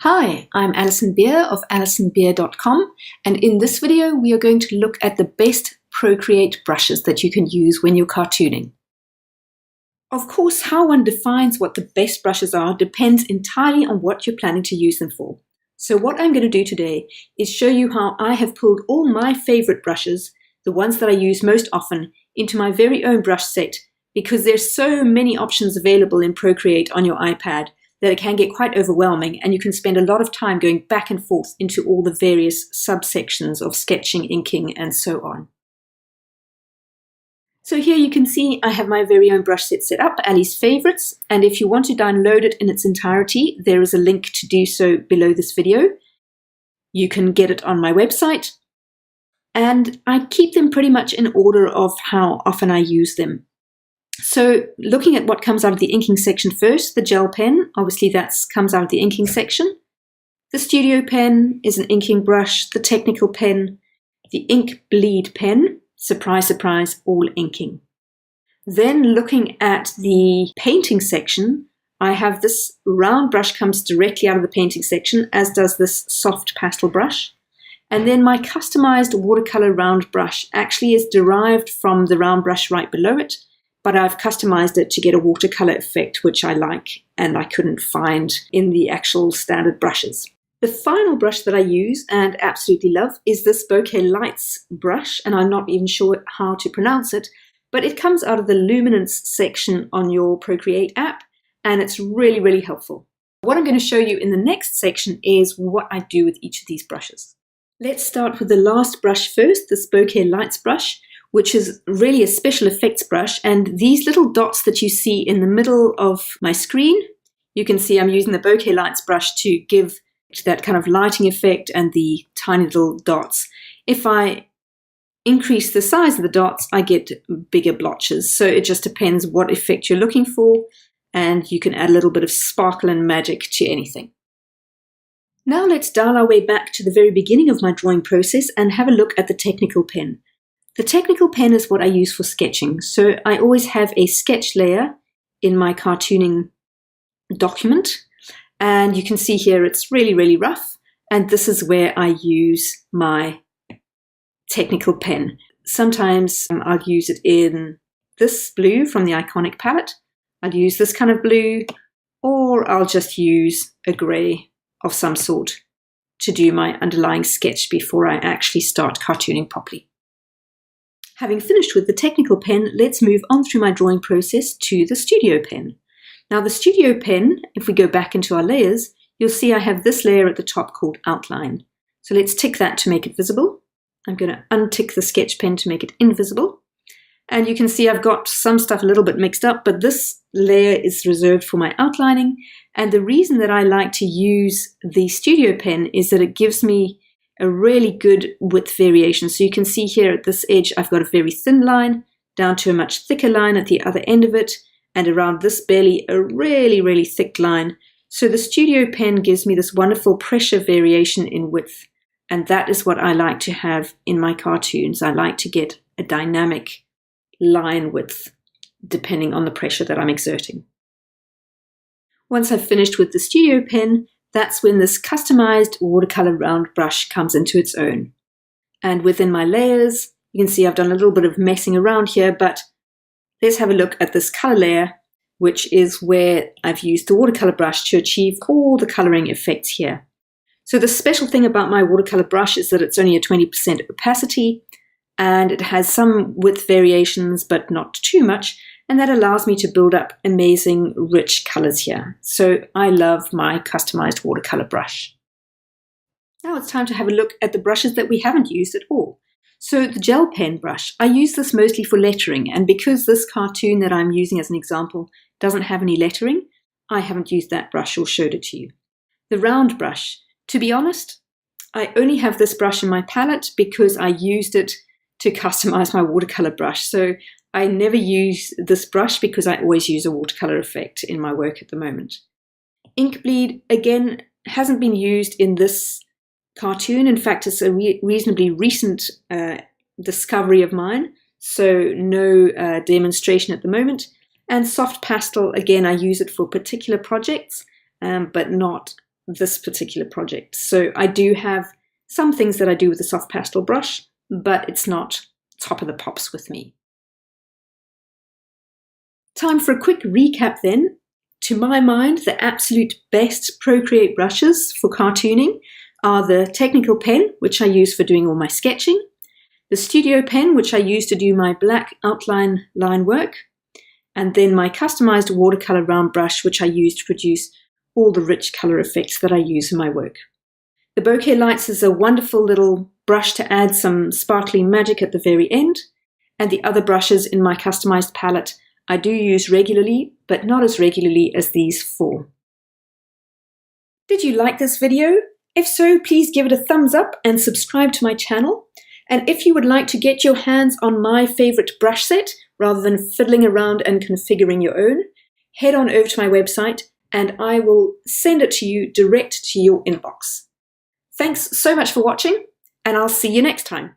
Hi, I'm Alison Beere of alisonbeere.com, and in this video we are going to look at the best Procreate brushes that you can use when you're cartooning. Of course, how one defines what the best brushes are depends entirely on what you're planning to use them for. So what I'm going to do today is show you how I have pulled all my favorite brushes, the ones that I use most often, into my very own brush set, because there's so many options available in Procreate on your iPad that it can get quite overwhelming, and you can spend a lot of time going back and forth into all the various subsections of sketching, inking, and so on. So here you can see I have my very own brush set up, Ali's Favorites, and if you want to download it in its entirety, there is a link to do so below this video. You can get it on my website, and I keep them pretty much in order of how often I use them. So looking at what comes out of the inking section first, the gel pen, obviously that comes out of the inking section. The studio pen is an inking brush, the technical pen, the ink bleed pen, surprise, surprise, all inking. Then looking at the painting section, I have this round brush comes directly out of the painting section, as does this soft pastel brush. And then my customized watercolor round brush actually is derived from the round brush right below it, but I've customized it to get a watercolor effect, which I like and I couldn't find in the actual standard brushes. The final brush that I use and absolutely love is this Bokeh Lights brush, and I'm not even sure how to pronounce it, but it comes out of the luminance section on your Procreate app, and it's really, really helpful. What I'm going to show you in the next section is what I do with each of these brushes. Let's start with the last brush first, this Bokeh Lights brush, which is really a special effects brush, and these little dots that you see in the middle of my screen, you can see I'm using the Bokeh Lights brush to give that kind of lighting effect and the tiny little dots. If I increase the size of the dots, I get bigger blotches, so it just depends what effect you're looking for, and you can add a little bit of sparkle and magic to anything. Now let's dial our way back to the very beginning of my drawing process and have a look at the technical pen. The technical pen is what I use for sketching, so I always have a sketch layer in my cartooning document, and you can see here it's really, really rough, and this is where I use my technical pen. Sometimes I'll use it in this blue from the Iconic palette, I'll use this kind of blue, or I'll just use a grey of some sort to do my underlying sketch before I actually start cartooning properly. Having finished with the technical pen, let's move on through my drawing process to the studio pen. Now the studio pen, if we go back into our layers, you'll see I have this layer at the top called outline. So let's tick that to make it visible. I'm going to untick the sketch pen to make it invisible. And you can see I've got some stuff a little bit mixed up, but this layer is reserved for my outlining. And the reason that I like to use the studio pen is that it gives me a really good width variation. So you can see here at this edge, I've got a very thin line down to a much thicker line at the other end of it, and around this belly, a really, really thick line. So the studio pen gives me this wonderful pressure variation in width, and that is what I like to have in my cartoons. I like to get a dynamic line width depending on the pressure that I'm exerting. Once I've finished with the studio pen, that's when this customized watercolor round brush comes into its own. And within my layers, you can see I've done a little bit of messing around here, but let's have a look at this color layer, which is where I've used the watercolor brush to achieve all the coloring effects here. So the special thing about my watercolor brush is that it's only a 20% opacity, and it has some width variations, but not too much, and that allows me to build up amazing rich colors here. So I love my customized watercolor brush. Now it's time to have a look at the brushes that we haven't used at all. So the gel pen brush, I use this mostly for lettering, and because this cartoon that I'm using as an example doesn't have any lettering, I haven't used that brush or showed it to you. The round brush, to be honest, I only have this brush in my palette because I used it to customize my watercolor brush. So I never use this brush because I always use a watercolor effect in my work at the moment. Ink bleed, again, hasn't been used in this cartoon. In fact, it's a reasonably recent discovery of mine, so no demonstration at the moment. And soft pastel, again, I use it for particular projects, but not this particular project. So I do have some things that I do with the soft pastel brush, but it's not top of the pops with me. Time for a quick recap then. To my mind, the absolute best Procreate brushes for cartooning are the technical pen, which I use for doing all my sketching, the studio pen, which I use to do my black outline line work, and then my customized watercolor round brush, which I use to produce all the rich color effects that I use in my work. The bokeh lights is a wonderful little brush to add some sparkly magic at the very end, and the other brushes in my customized palette I do use regularly, but not as regularly as these four. Did you like this video? If so, please give it a thumbs up and subscribe to my channel. And if you would like to get your hands on my favorite brush set, rather than fiddling around and configuring your own, head on over to my website and I will send it to you direct to your inbox. Thanks so much for watching, and I'll see you next time.